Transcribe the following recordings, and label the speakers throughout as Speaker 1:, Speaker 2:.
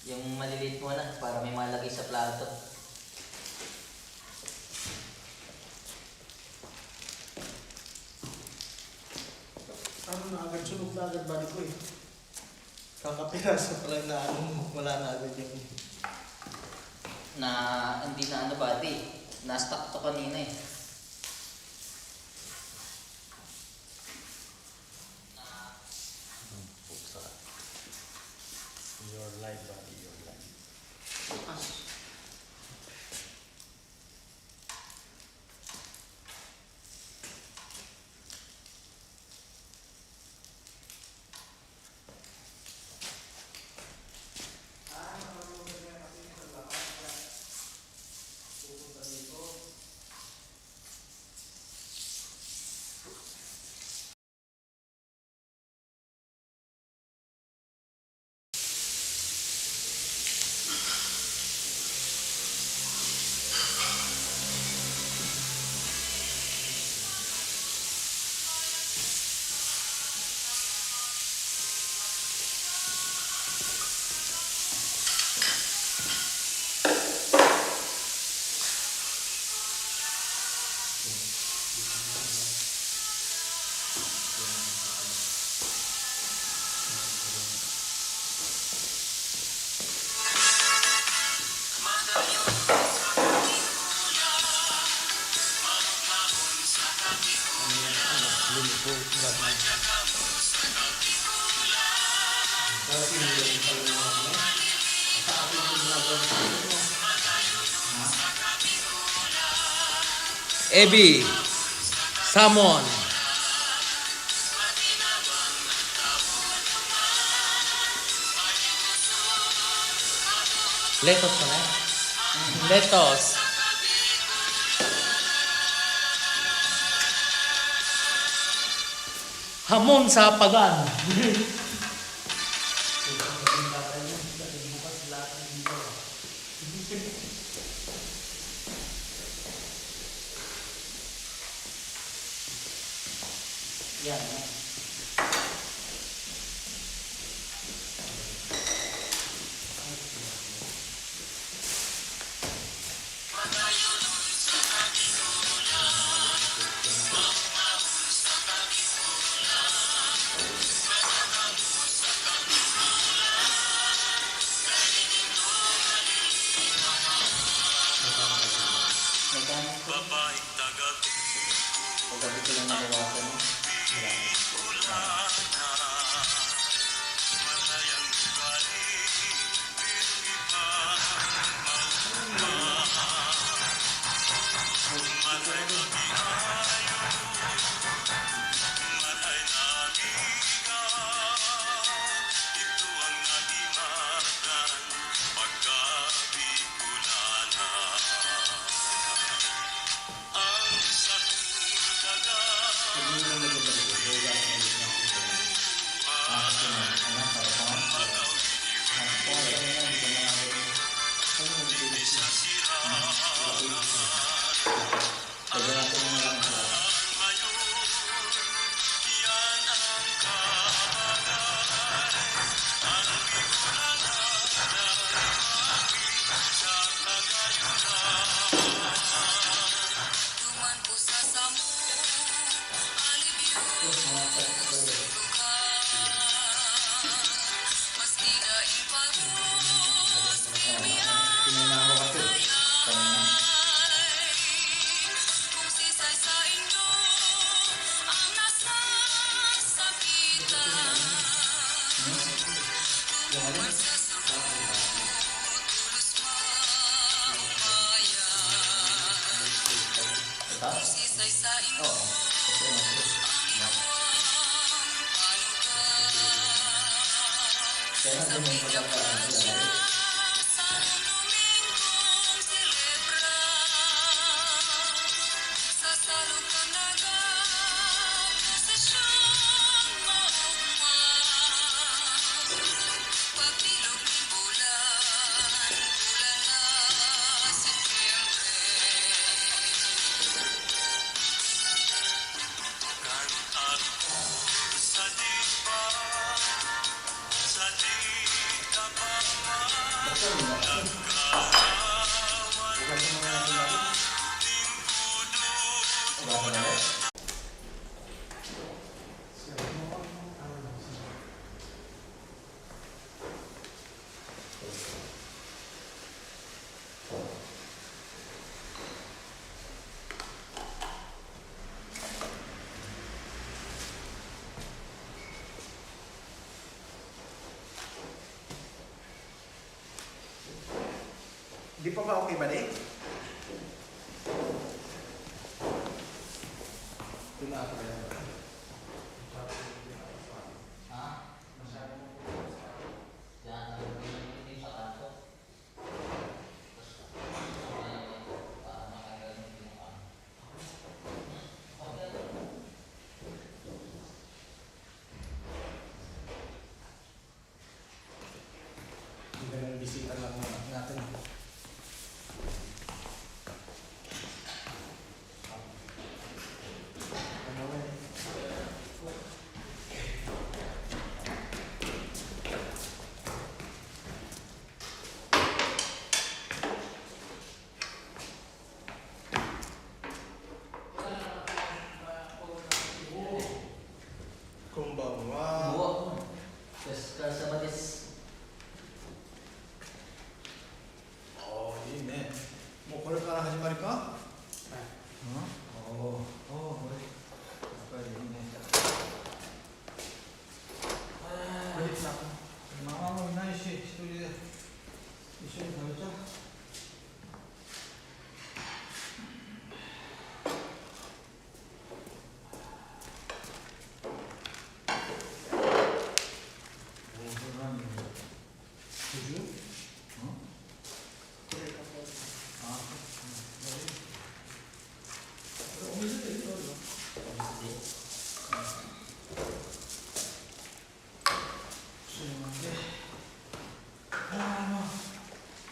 Speaker 1: Yung maliliit muna para may malagay sa plato.
Speaker 2: Ano na agad, sunog na agad balik ko eh. Kakapiraso pa lang na wala na agad yung...
Speaker 1: Na hindi na ano body. Na-stock to kanina eh.
Speaker 2: Your life, buddy, your life.
Speaker 3: Ebi, salmon, lettuce mo na. Lettuce. Hamon sa pagan.
Speaker 1: Yan. Paggabi ko lang nabawasan mo.
Speaker 4: Sa di ka pa
Speaker 2: Ugasan mo na natin natin.
Speaker 1: Ugasan na rin.
Speaker 2: Di pa ba okay ba, Dave?
Speaker 1: Ha? Diyan, nagpipilitin sa kanto. Tapos, nakagaling yung ano. Okay.
Speaker 2: Hindi ka nang bisita lang natin. Ano eh? Kumbawa.
Speaker 1: Buwa ko. Terus kasama des.
Speaker 2: Oh,いいね。もうこれから始まりか？おお、おお、やっぱりいいね。ママもいないし、一人で一緒に食べちゃう。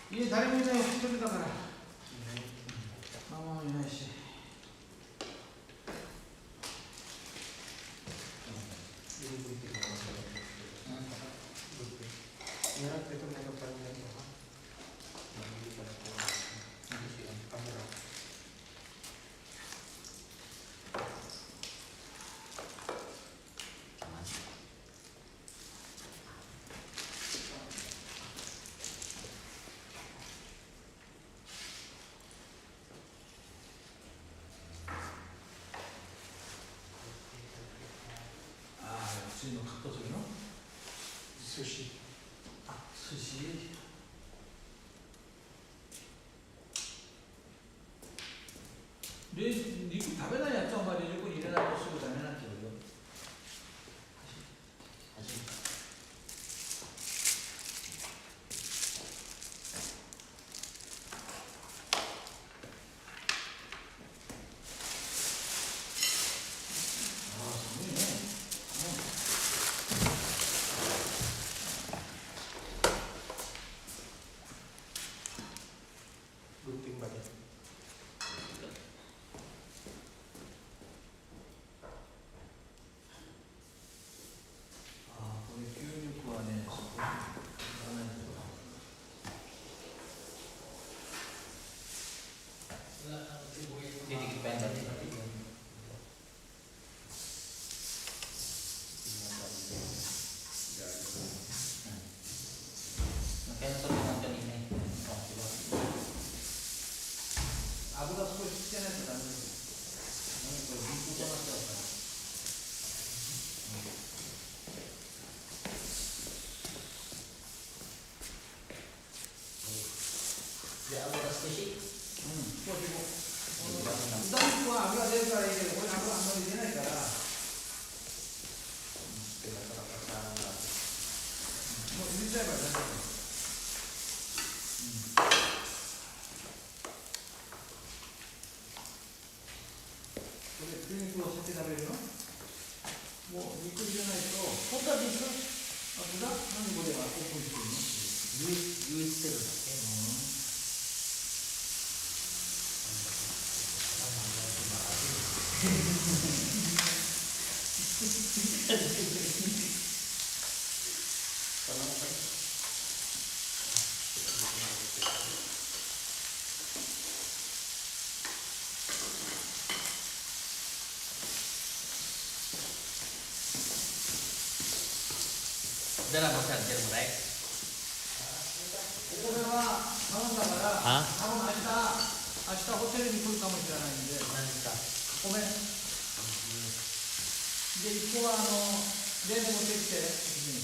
Speaker 2: 家誰もいないよ、一人だから。ママもいないし。安いのカットするの？寿司。あ、寿司。肉食べないやつはお前冷蔵庫に入れないとすぐダメになっちゃうよ。Gunting ba yan? Ah, これ牛肉はね、そこにいらないんだよ。
Speaker 1: Didikit pa yan dati. Kaya natulungan kanina eh. Oh, diba?
Speaker 2: 油少しつけないとダメです。
Speaker 1: これ、ビーフじゃなくてだから。で、油少し。
Speaker 2: 少しも。豚肉は油出るからいいけど、これ油あんまり出ないから。もう入れちゃえば大丈夫。これ牛肉を先食べるの？もう肉入れないと。
Speaker 1: 本当は別の
Speaker 2: あ、豚？何これはオープンしてるの？
Speaker 1: 言ってるだけ。
Speaker 3: じゃあ、もしあげるもらえ。
Speaker 2: これは頼んだから
Speaker 3: あ
Speaker 2: 多分明日ホテルに来るかもしれないんで
Speaker 3: 何ですか。
Speaker 2: ごめんで一個は例で持ってきてうちに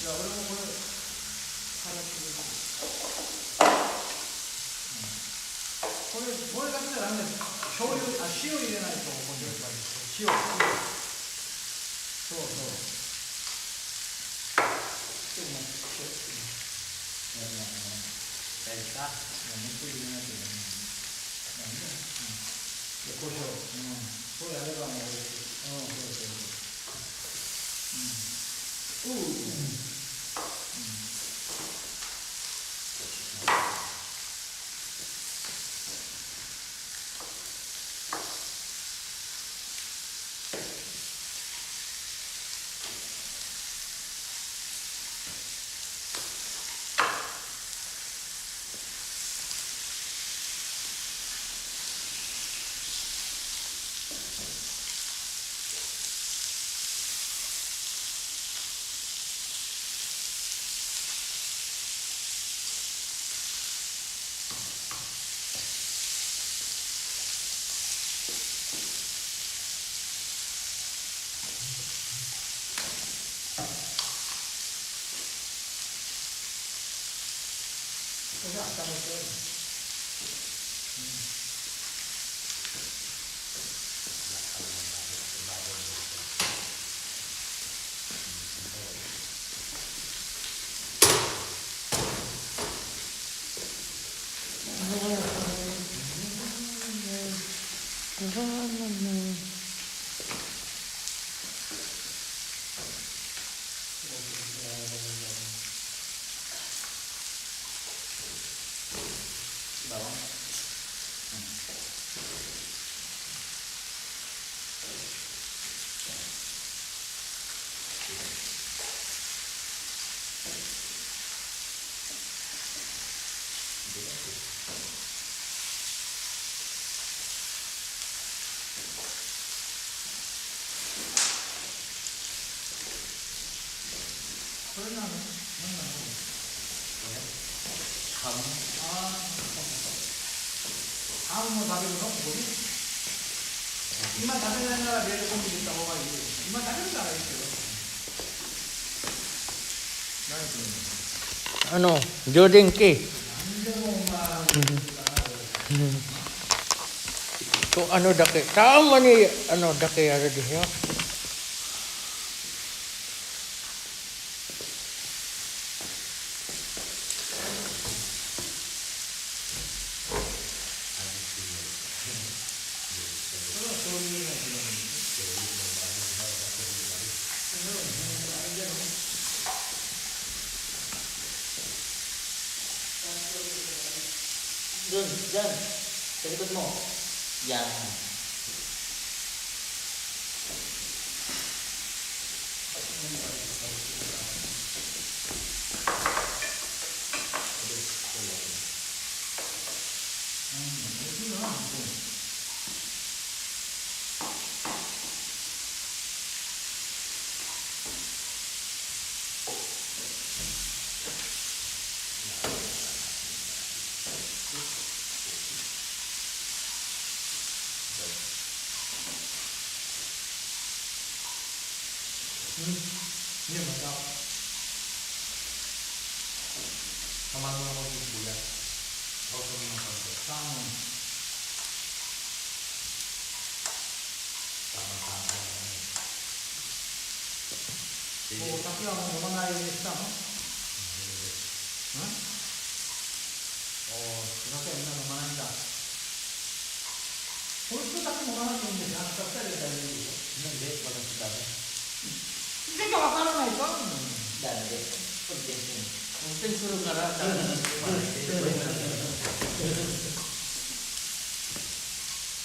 Speaker 2: いや俺もこれこれだけじゃダメです。醤油塩入れないとこれ塩そう
Speaker 3: 大丈夫か。
Speaker 2: 胡椒これやればもうこれ温めてこれ何なの
Speaker 3: ハム。
Speaker 2: あんも食べるのここに今食べないなら冷凍庫に入れた方がいい今食べるならいいけど何するの
Speaker 3: 上電気。
Speaker 2: 何でもお前
Speaker 3: Kung ano daki. Tama ni ano daki ara diha.
Speaker 1: Dun, dyan. Sa likod mo. Yan.
Speaker 2: Ini mantap.
Speaker 3: Kaman mo ako yung bulan. Ako sa mga konti.
Speaker 2: Salmon.
Speaker 3: Tama-tama.
Speaker 2: Oh, tapi ang mga ngayon is no? Ha? Oh, kasi ano naman da. この人たちもかなと思うんですよ。あの二人で食べるでしょ。
Speaker 3: Hindi, wala si Dada.
Speaker 2: Hindi ka wakaranay ka.
Speaker 1: Dada de. Pag-tension.
Speaker 3: Kung tinsuro ka na, Dada.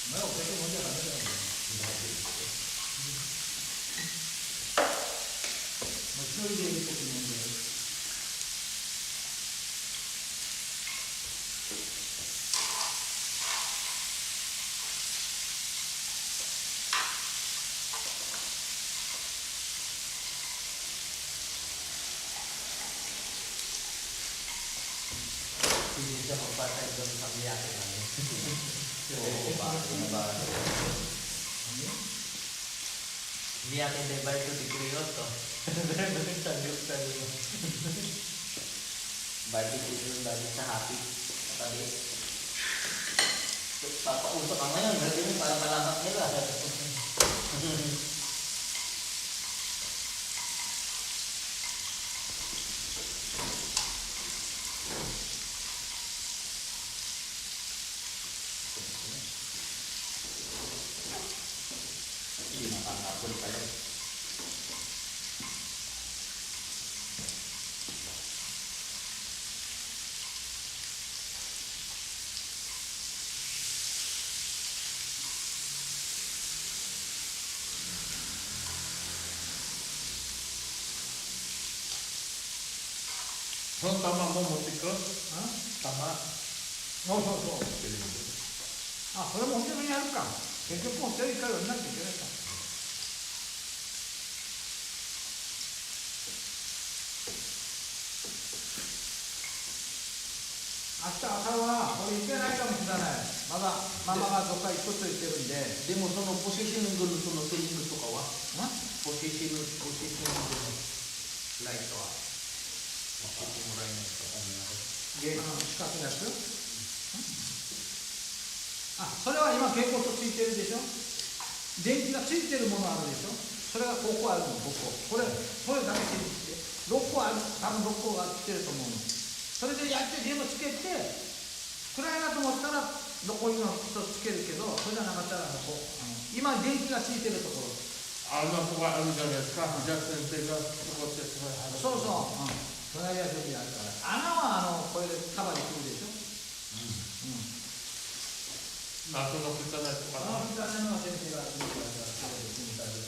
Speaker 2: May okay mo dyan. Mag-sorry din ito mo dyan.
Speaker 3: Hindi siya magpatay doon sa biyahe namin.
Speaker 1: Oo, ba?
Speaker 3: Biyahe de ba ito di Criollo? Sabi mo.
Speaker 1: Barbecue yung barbecue sa happy. Sabi. Papausok ka ngayon. Sabi mo, para malamak nila. Hindi makakapul pala.
Speaker 3: So, tama mo, Mutiko?
Speaker 2: あ
Speaker 3: Tama.
Speaker 2: そうそうそう。あ、これもお店にやるか。結局もう一人からになっていけないか。明日朝はこれ行けないかもしれない。まだママがどっか行くと言ってるんで。
Speaker 3: でもそのポジショニングのそのセリングとかは
Speaker 2: ん
Speaker 3: ポジショニングのライトは教えてもらえないと
Speaker 2: 四角いやつあ、それは今蛍光灯ついてるでしょ電気がついてるものあるでしょそれが5個あるの、5個これだけついて6個ある、多分6個がついてると思うのそれでやって全部つけて暗いなと思ったら残りの1つつけるけどそれじゃなかったら今電気がついてるところ
Speaker 3: あの子があるじゃないですか。じゃあ先生がそこってすごい話
Speaker 2: そうそう、隣は全部やるから穴はこれでカバーできるでしょ
Speaker 3: 謎の蓋ないとか
Speaker 2: あの二つの先生が組みたいからカバーで組みたいで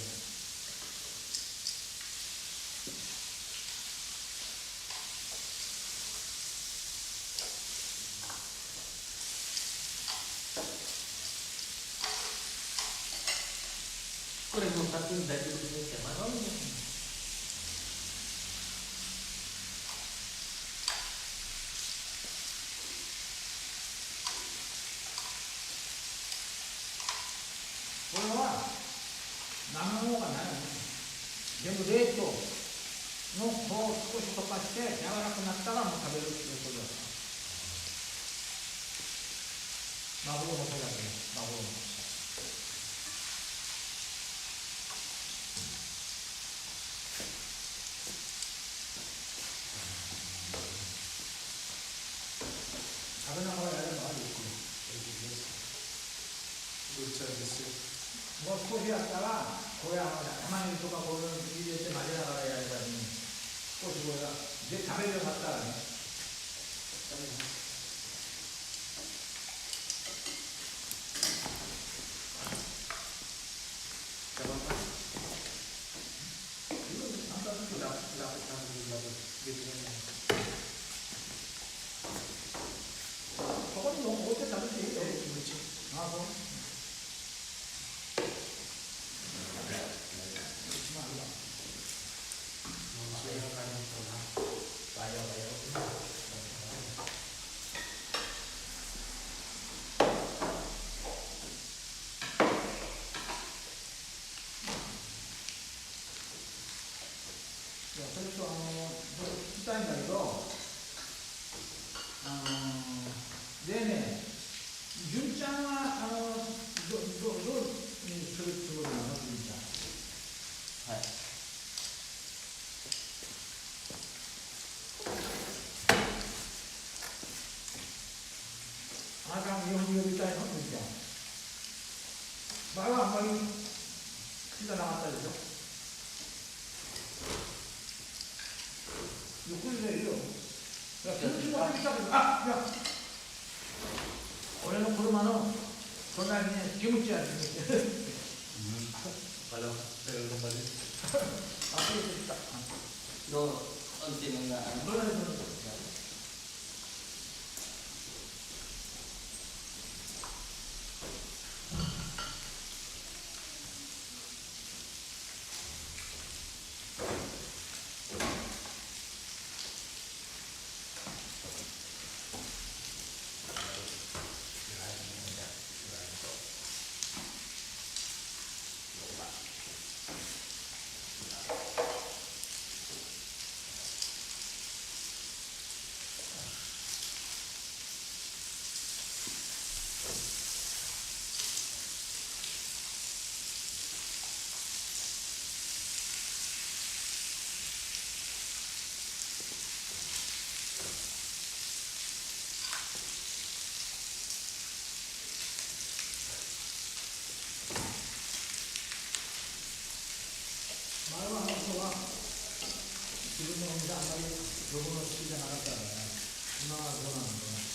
Speaker 3: これも勝手に大丈夫ですよ。
Speaker 2: これは生の方がないよね全部冷凍のこう少し溶かして柔らかくなったらもう食べるっていうことだマグロもそうだけどマグロも食べながらやればあるよ
Speaker 3: どっちですよ。
Speaker 2: もう少しやったら、これは玉ねぎとかこういうの入れて混ぜながらやればいい。少しこれが、で食べるようになったらね。そこにも置いて食べていいよ。ああ、そう。それと聞きたいんだけど、でね、純ちゃんはどうにするつもりなの、純ちゃん。
Speaker 1: はい。
Speaker 2: あなたが日本に呼びたいの、純ちゃん。前はあんまり好きじゃなかっや気持ち持ってきたけど、あ、いや俺の車の隣にキムチある。
Speaker 3: Kalau pero kembali.
Speaker 2: あ、そうでした。
Speaker 1: どうunti mo na ano?
Speaker 2: どれどれどれ。前はあの人は自分のお店あんまり呼ぶの好きじゃなかったからね。今はどうなんだろうね。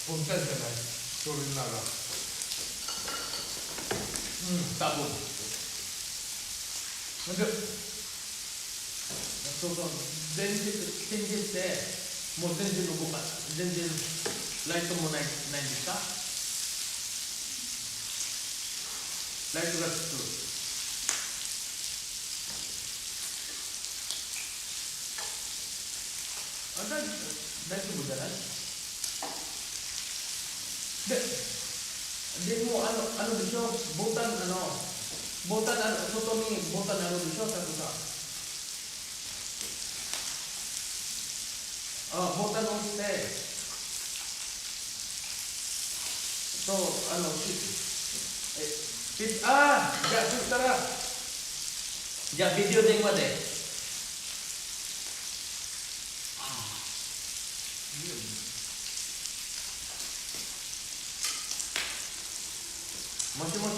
Speaker 3: Punta jangan turun naga. Tabun.
Speaker 2: なんで
Speaker 3: そうそう、前日ってもう全然動か全然ライトもないんですか？ライトがつく。あ、大丈夫じゃない？でもあのでしょ、ボタンある、外にボタンあるでしょ、たくさん。あ、ボタン押して、そう、じゃあそしたら、じゃあビデオ電話で。もしもし。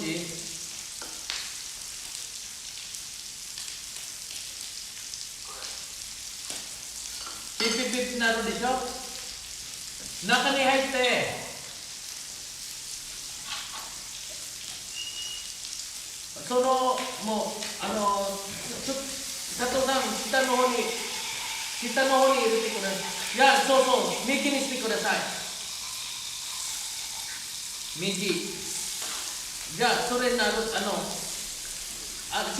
Speaker 3: ピッピッピッってなるでしょ。中に入って、そのもう佐藤さん下の方に入れてください。いや、そうそう右にしてください。右。じゃあそれになる閉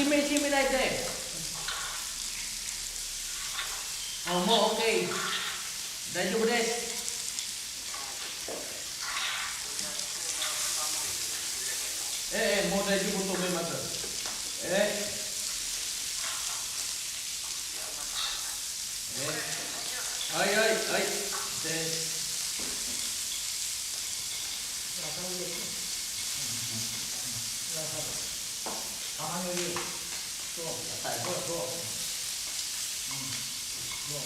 Speaker 3: めないで。もう OK。大丈夫です。もう大丈夫と思います。はいはいはい。
Speaker 2: 玉ねぎ。そう。
Speaker 1: Atay.
Speaker 2: そうそう。そう。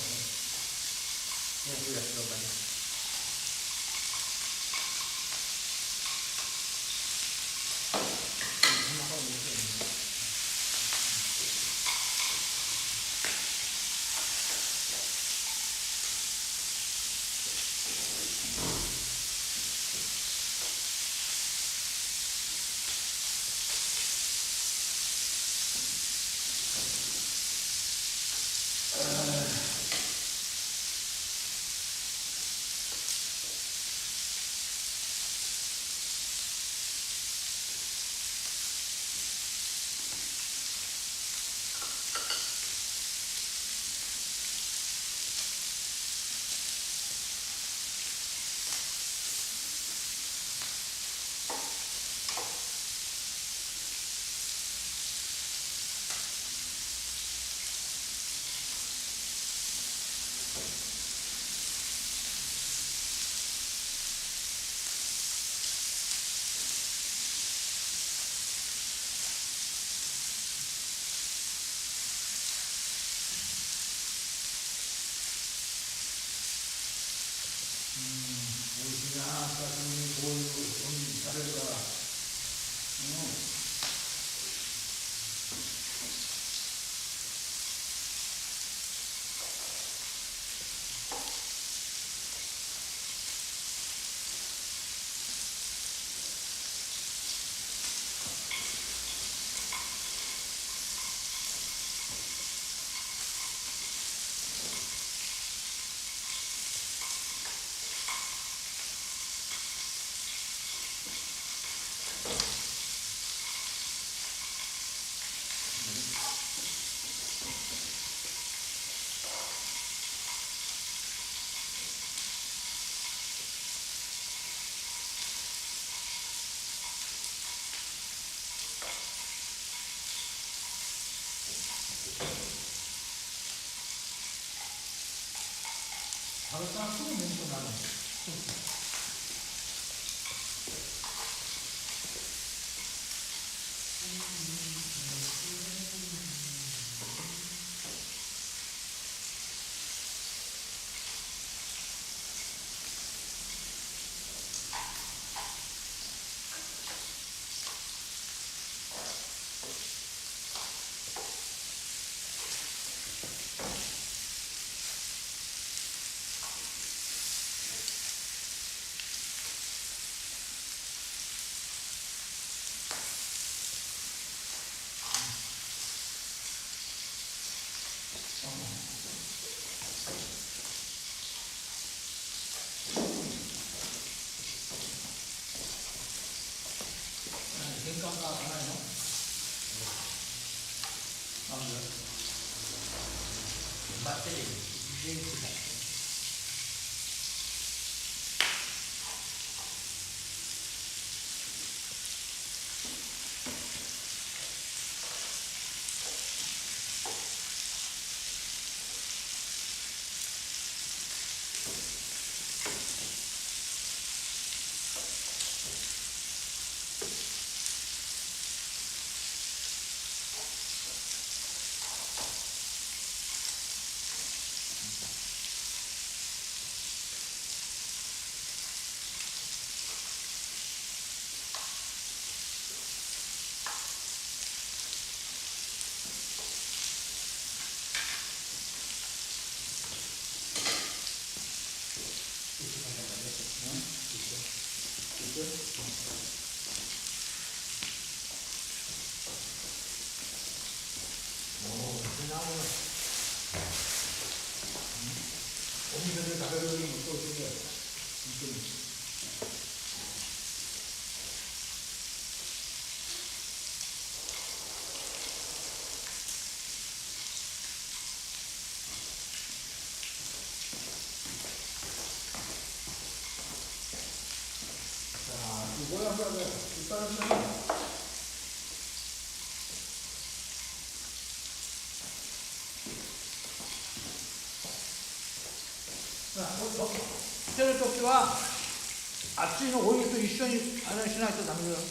Speaker 1: Yung ulat daw ba niya?
Speaker 2: 食べたらすぐ眠くなる。玄関が開かないの？なんで？
Speaker 3: バッテリー、電池だ。
Speaker 2: お店で食べるよりもそうしてる。本当に。さあ、すごい油だよ。いっぱいあるんだよ。捨てるときは熱いのお湯と一緒にあれしないとダメだよ。
Speaker 3: は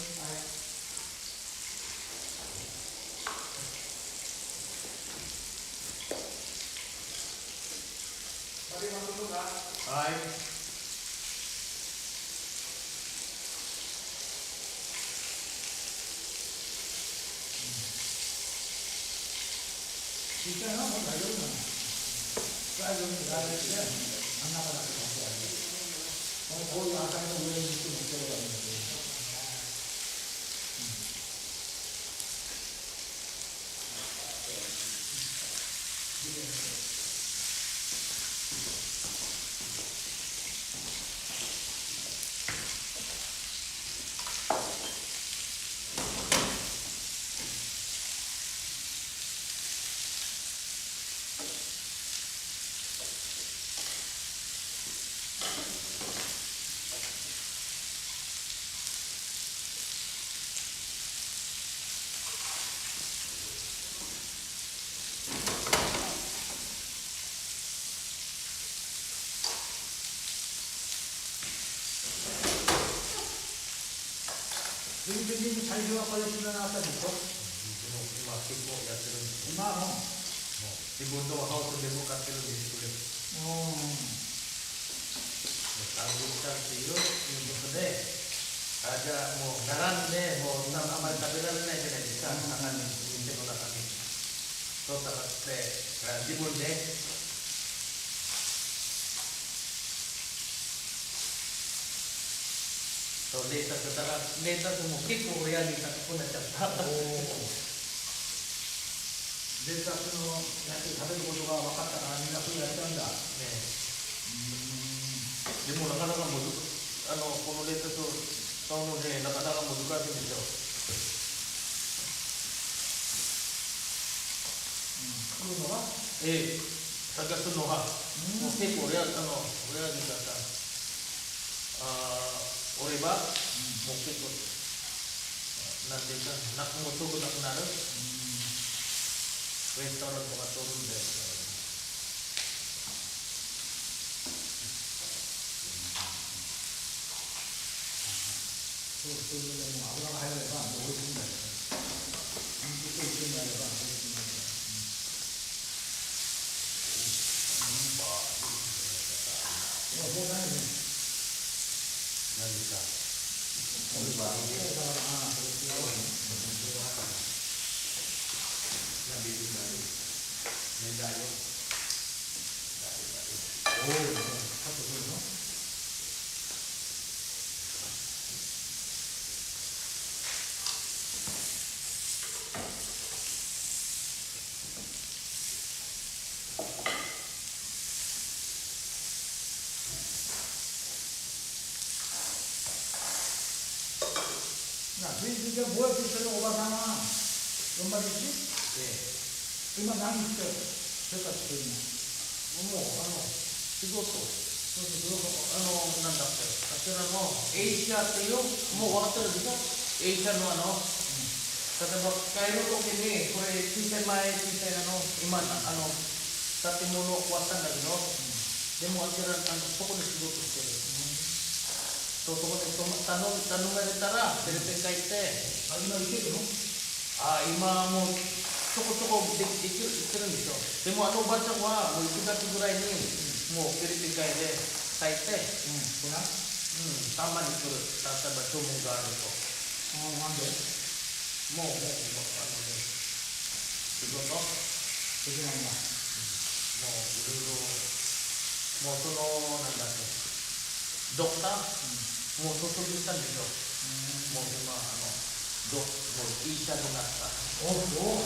Speaker 3: い。
Speaker 2: ちっちゃいのはもう大丈夫なの。大丈夫で真ん中だけ持ってあげる。こういう赤いの上に持ってればいいんだけど。最初はこれ知らなかったでしょ。
Speaker 3: 今結構やってるんですよ。
Speaker 2: 今も
Speaker 3: 自分のハウスでも買ってるんですけど、単純化っていうことで、じゃあもう並んで、もうあまり食べられないじゃないですか、中に、店の中に。そうだって、自分で、レタスだから、レタスも結構親に高くなっちゃった。
Speaker 2: レタスのやつ食べることが分かったからみんなそうやっちゃうんだ。
Speaker 3: でもなかなかこのレタスを買うので、なかなか難しいんですよ。
Speaker 2: 作るのは
Speaker 3: 探すのは、もう結構親に方おれば、もう結構、なんていうか、もうすぐなくなる。Restaurant mga turun din.
Speaker 2: 油が入ればもう美味しいんだよ。水と一緒になれば美味しいんだよ。もうないね。
Speaker 3: 何か。
Speaker 1: これは
Speaker 2: じゃあ、ぼやっとしてるおばさんは、4番1？今何して生活してるの？
Speaker 3: もう、仕事。なんだっけ、あちらのエイシャっていう、もう分かってるでしょ？エイシャの例えば帰るときに、これ小さい今、建物を壊したんだけど、でもあちら、そこで仕事してる。そこで頼まれたら、フィリピン帰って、
Speaker 2: 今行けるの？
Speaker 3: 今もう、ちょこちょこできてるんですよ。でもおばあちゃんは、もう1月ぐらいに、もうフィリピン帰って、たまに来る。例えば注文があると。
Speaker 2: なんで？
Speaker 3: もう、仕事
Speaker 2: できないんだ。
Speaker 3: もう、いろいろ、もうなんだっけ、ドクター、もう卒業したんですよ。もう今、もう医者になった。
Speaker 2: お、そう。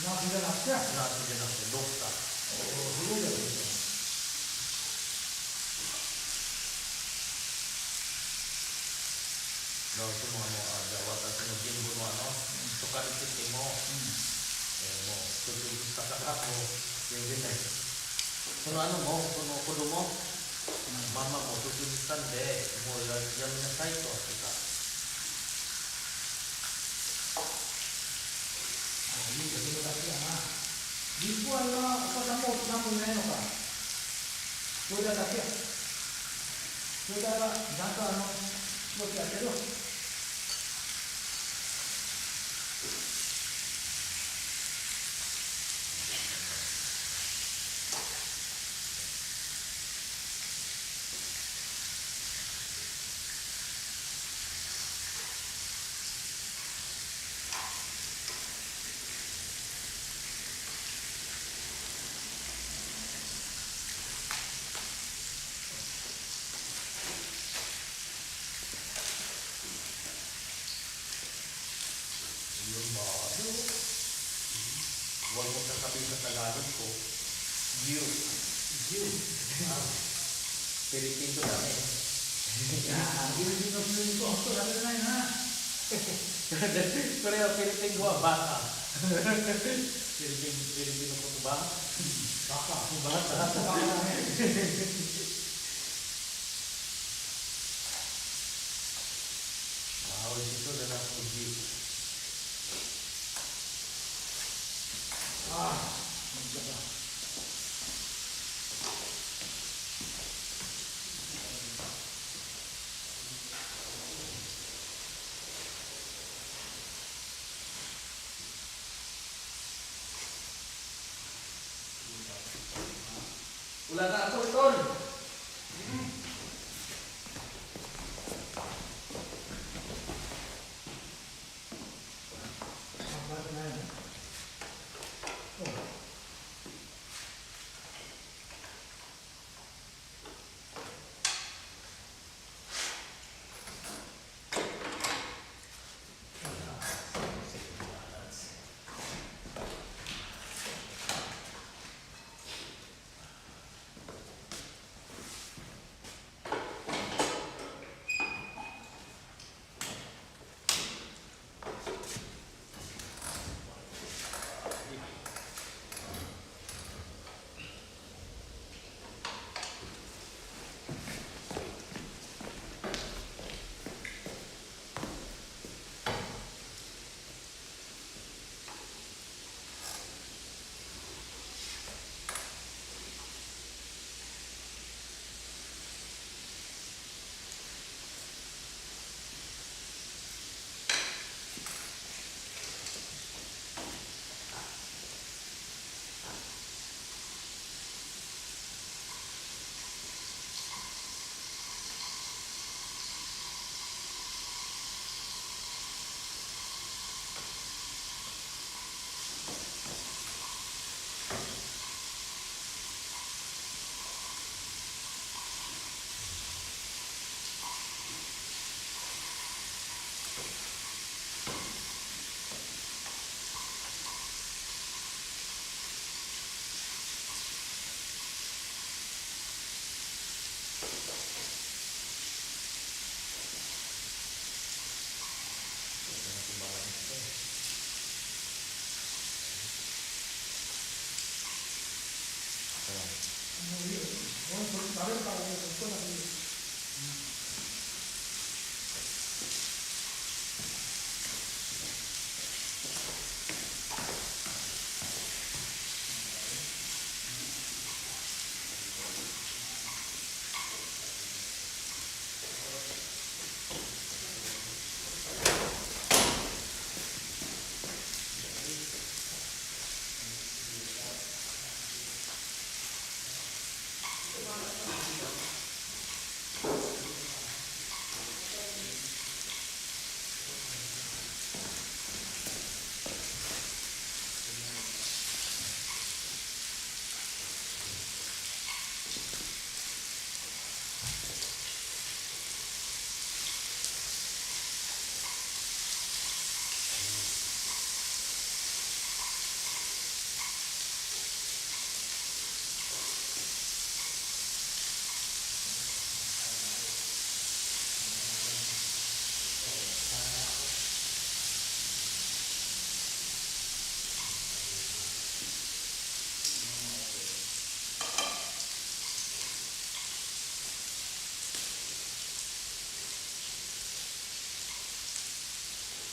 Speaker 2: ナースじゃなくて？
Speaker 3: ナースじゃなくて、ドクター。
Speaker 2: すごいですよ。
Speaker 3: じゃあ私の人文のとかについても、もう、卒業したから、もう、全然ない。その子供、ママも卒業したんで、もうやめなさいと言ってた。
Speaker 2: いいですよ、だけだな。実は今、お母さんも何もいないのか。それだけ。それから、なんか仕事やってる。
Speaker 3: Huwag mo sasabihin sa Tagalog ko, you. Pilipino lang eh.
Speaker 2: Pilipino ko, ako sabi na yun ha.
Speaker 3: Pero yung Pilipino ko, bata. Pilipino ko ito ba?
Speaker 2: Baka.
Speaker 3: Bata. Ito na lang po, you.
Speaker 2: Maganda.
Speaker 3: Wala na ako, Ton.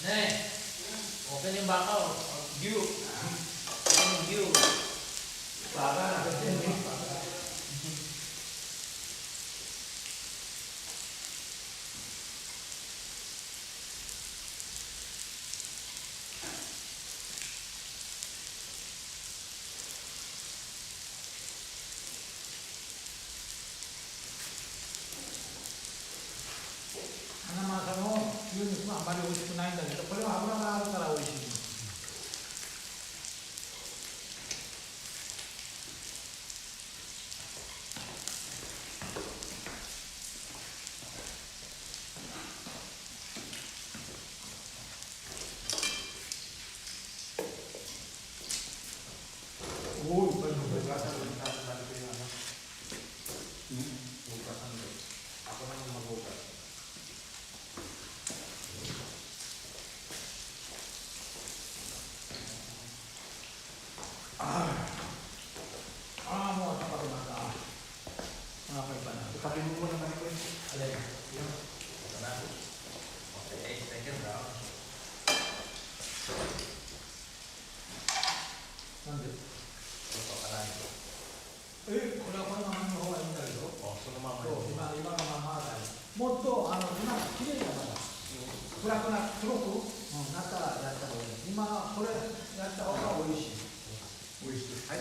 Speaker 3: Nih, oke nih bakal view. View.
Speaker 2: Bakal ada ini. Hanamasaの牛肉はあまり美味しくないんだけど、これは油があるから美味しい。おお、いっぱい食べた。
Speaker 3: Ako naman magbukas.
Speaker 2: Ah, mo sa pagmata. Mga kaibanan.
Speaker 3: Tapi mo muna naman ko yun. Alay. Yun. Ito na. Okay, second round.
Speaker 2: なんで？
Speaker 3: Ito ka lang ito.
Speaker 2: これはこのままの方がいいんだけど。
Speaker 3: Oh, so naman
Speaker 2: そう、
Speaker 3: mo.
Speaker 2: 今のままだよ。もっと今綺麗だから。暗くな黒く、なったらやった方がいい。今これやった方が美味しい。
Speaker 3: 美味しい。はい。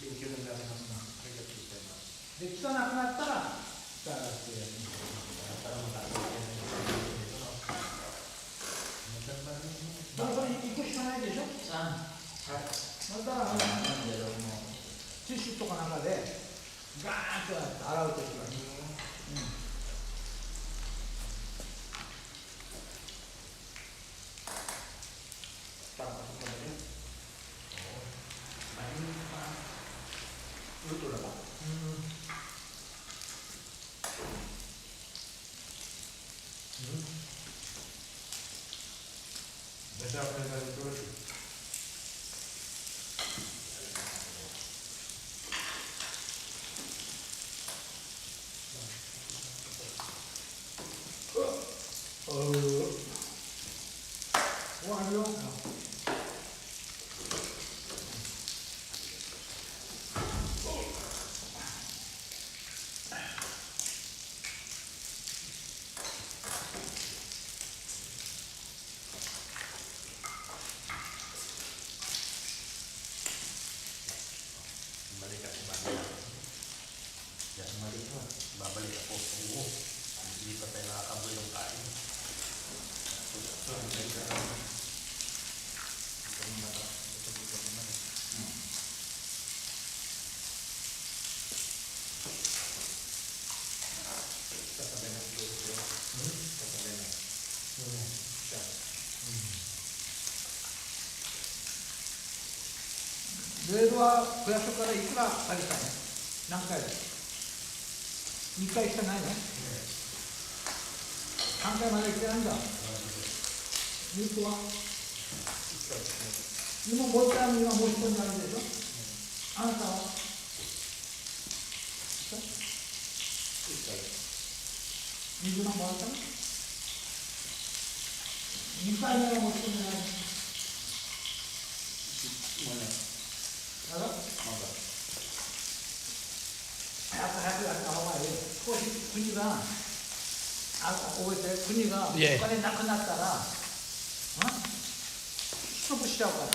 Speaker 3: 勉強になりますな。ありがとうございます。
Speaker 2: で汚くなったら蓋してやる。
Speaker 3: だったらまた。
Speaker 2: だからそれ行くしかないでしょ。
Speaker 1: Saan?
Speaker 3: はい。
Speaker 2: また
Speaker 1: Ang dalaw mo.
Speaker 2: ティッシュとかなんかでガーッとやって洗うときは。
Speaker 3: Luto na ba? Masarap na yung luto.
Speaker 2: 終わるよ。
Speaker 3: Balik ako ba? Diyan mali ko. Babalik ako. Oo. Hindi pa tayo nakakaboy ng kain. So, balik ka lang. Ito muna ba? Ito naman. Kasabay na ito. Kasabay na. Siya.
Speaker 2: レールはクラスからいくら借りたの？何回？2回しかないの？3回まで行ってないんだ。ミートは今もう一回今もう一本になるでしょ。あなたは20万もらったの？ 2回目はもう一本になる。あら？早く早くやった方がいい。少し国が覚えて、国がお金なくなったら、ストップしちゃうから。